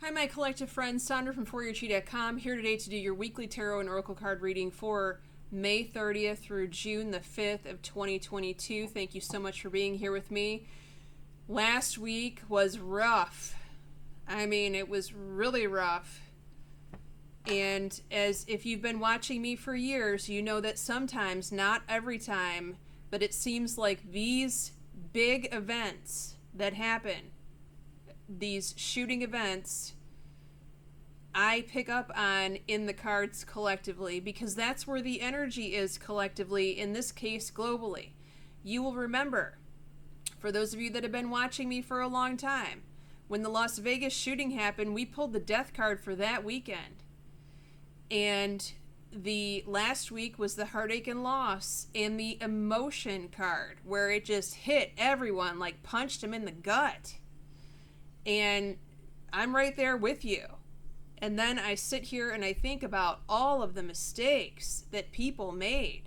Hi, my collective friends. Sandra from ForYourChi.com here today to do your weekly tarot and oracle card reading for May 30th through June the 5th of 2022. Thank you so much for being here with me. Last week was rough. I mean, it was really rough. And as if you've been watching me for years, you know that sometimes, not every time, but it seems like these big events that happen, these shooting events, I pick up on in the cards collectively because that's where the energy is collectively, in this case globally. You will remember, for those of you that have been watching me for a long time, when the Las Vegas shooting happened, we pulled the death card for that weekend. And the last week was the heartache and loss and the emotion card, where it just hit everyone, like punched them in the gut. And I'm right there with you. And then I sit here and I think about all of the mistakes that people made.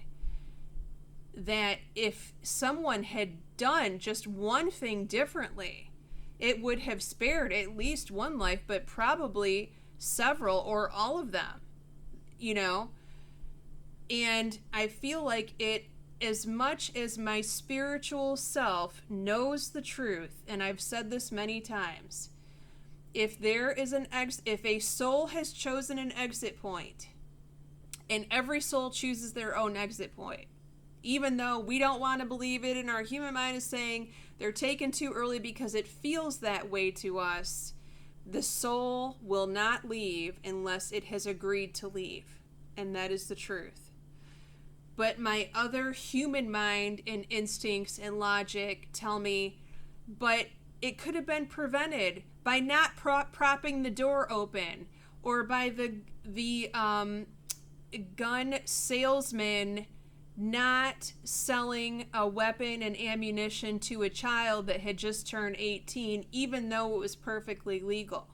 That if someone had done just one thing differently, it would have spared at least one life, but probably several or all of them, you know? And I feel like it, as much as my spiritual self knows the truth, and I've said this many times, if there is if a soul has chosen an exit point, and every soul chooses their own exit point, even though we don't want to believe it and our human mind is saying they're taken too early because it feels that way to us, the soul will not leave unless it has agreed to leave. And that is the truth. But my other human mind and instincts and logic tell me, but it could have been prevented by not propping the door open, or by the gun salesman not selling a weapon and ammunition to a child that had just turned 18, even though it was perfectly legal.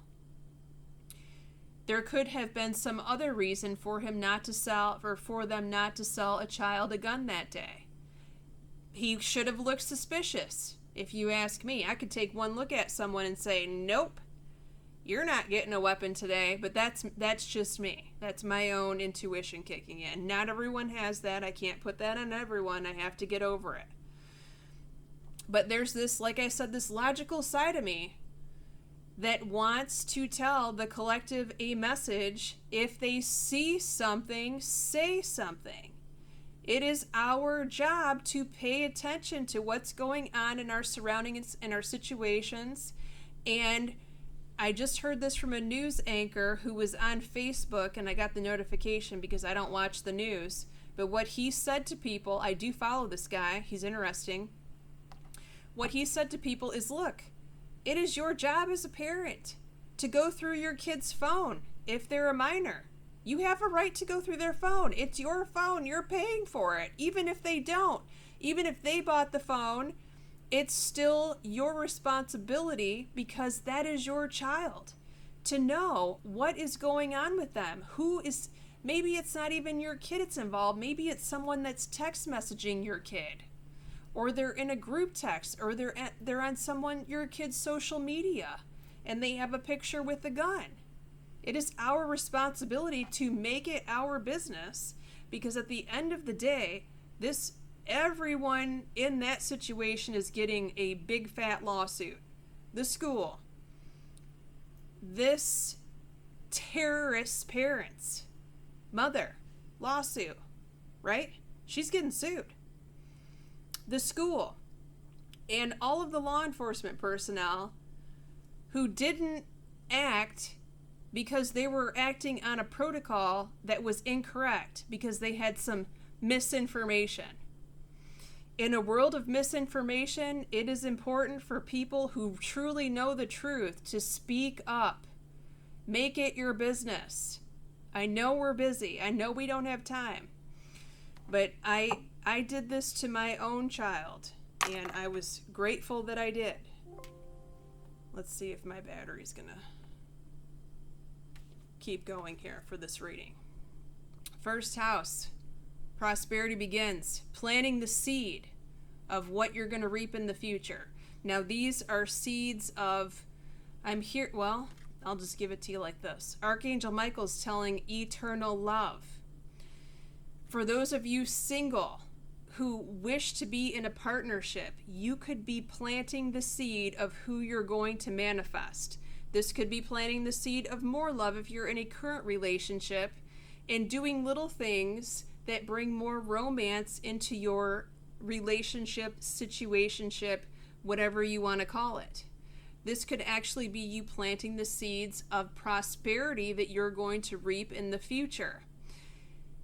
There could have been some other reason for him not to sell, or for them not to sell a child a gun that day. He should have looked suspicious, if you ask me. I could take one look at someone and say, nope, you're not getting a weapon today, but that's just me. That's my own intuition kicking in. Not everyone has that. I can't put that on everyone. I have to get over it. But there's this, like I said, this logical side of me that wants to tell the collective a message. If they see something, say something. It is our job to pay attention to what's going on in our surroundings and our situations. And I just heard this from a news anchor who was on Facebook, and I got the notification because I don't watch the news. But what he said to people, I do follow this guy, he's interesting. What he said to people is, look, it is your job as a parent to go through your kid's phone if they're a minor. You have a right to go through their phone. It's your phone. You're paying for it. Even if they don't. Even if they bought the phone, it's still your responsibility, because that is your child, to know what is going on with them. Maybe it's not even your kid that's involved. Maybe it's someone that's text messaging your kid. Or they're in a group text, or they're on your kid's social media, and they have a picture with a gun. It is our responsibility to make it our business, because at the end of the day, everyone in that situation is getting a big fat lawsuit. The school, this terrorist's parents, mother, lawsuit, right? She's getting sued. The school, and all of the law enforcement personnel who didn't act because they were acting on a protocol that was incorrect, because they had some misinformation. In a world of misinformation, it is important for people who truly know the truth to speak up. Make it your business. I know we're busy. I know we don't have time. But I did this to my own child, and I was grateful that I did. Let's see if my battery's gonna keep going here for this reading. First house, prosperity begins. Planting the seed of what you're going to reap in the future. Now, these are seeds of, I'll just give it to you like this. Archangel Michael's telling eternal love. For those of you single who wish to be in a partnership, you could be planting the seed of who you're going to manifest. This could be planting the seed of more love if you're in a current relationship, and doing little things that bring more romance into your relationship, situationship, whatever you want to call it. This could actually be you planting the seeds of prosperity that you're going to reap in the future.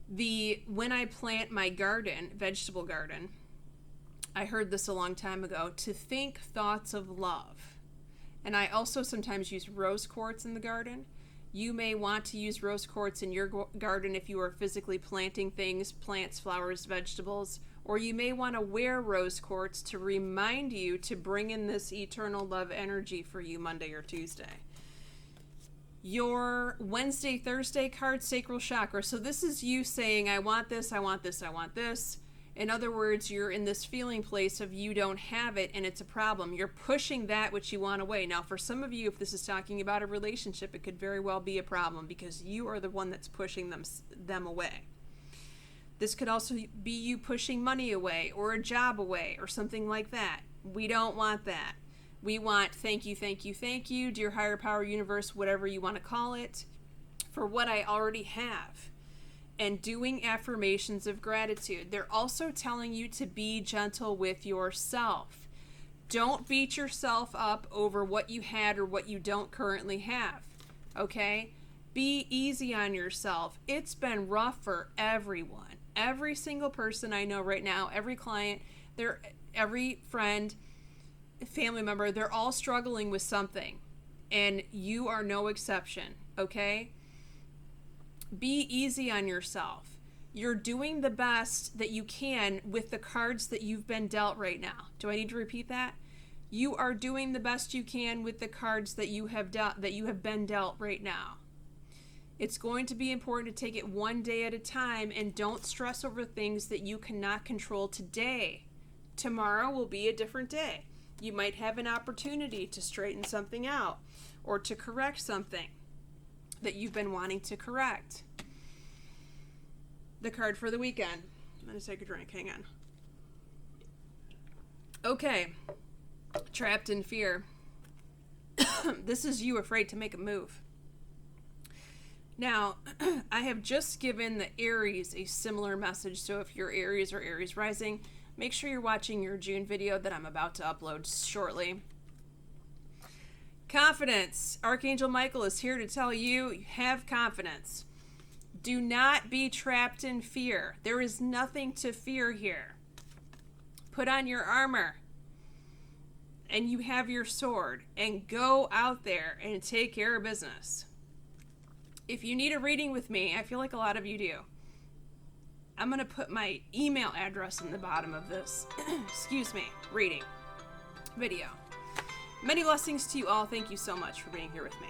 When I plant my garden, vegetable garden, I heard this a long time ago, to think thoughts of love. And I also sometimes use rose quartz in the garden. You may want to use rose quartz in your garden if you are physically planting things, plants, flowers, vegetables, or you may want to wear rose quartz to remind you to bring in this eternal love energy for you Monday or Tuesday. Your Wednesday, Thursday card, sacral chakra. So this is you saying, I want this, I want this, I want this. In other words, you're in this feeling place of you don't have it and it's a problem. You're pushing that which you want away. Now, for some of you, if this is talking about a relationship, it could very well be a problem because you are the one that's pushing them away. This could also be you pushing money away or a job away or something like that. We don't want that. We want thank you, thank you, thank you, dear higher power, universe, whatever you want to call it, for what I already have. And doing affirmations of gratitude. They're also telling you to be gentle with yourself. Don't beat yourself up over what you had or what you don't currently have. Okay? Be easy on yourself. It's been rough for everyone. Every single person I know right now, every client, every friend, family member, they're all struggling with something. And you are no exception. Okay? Be easy on yourself. You're doing the best that you can with the cards that you've been dealt right now. Do I need to repeat that? You are doing the best you can with the cards that you have been dealt right now. It's going to be important to take it one day at a time and don't stress over things that you cannot control today. Tomorrow will be a different day. You might have an opportunity to straighten something out or to correct something that you've been wanting to correct. The card for the weekend. I'm going to take a drink. Hang on. Okay. Trapped in fear. This is you afraid to make a move. Now, I have just given the Aries a similar message. So if you're Aries or Aries rising, make sure you're watching your June video that I'm about to upload shortly. Confidence. Archangel Michael is here to tell you, have confidence. Do not be trapped in fear. There is nothing to fear here. Put on your armor and you have your sword and go out there and take care of business. If you need a reading with me, I feel like a lot of you do. I'm going to put my email address in the bottom of this, reading video. Many blessings to you all. Thank you so much for being here with me.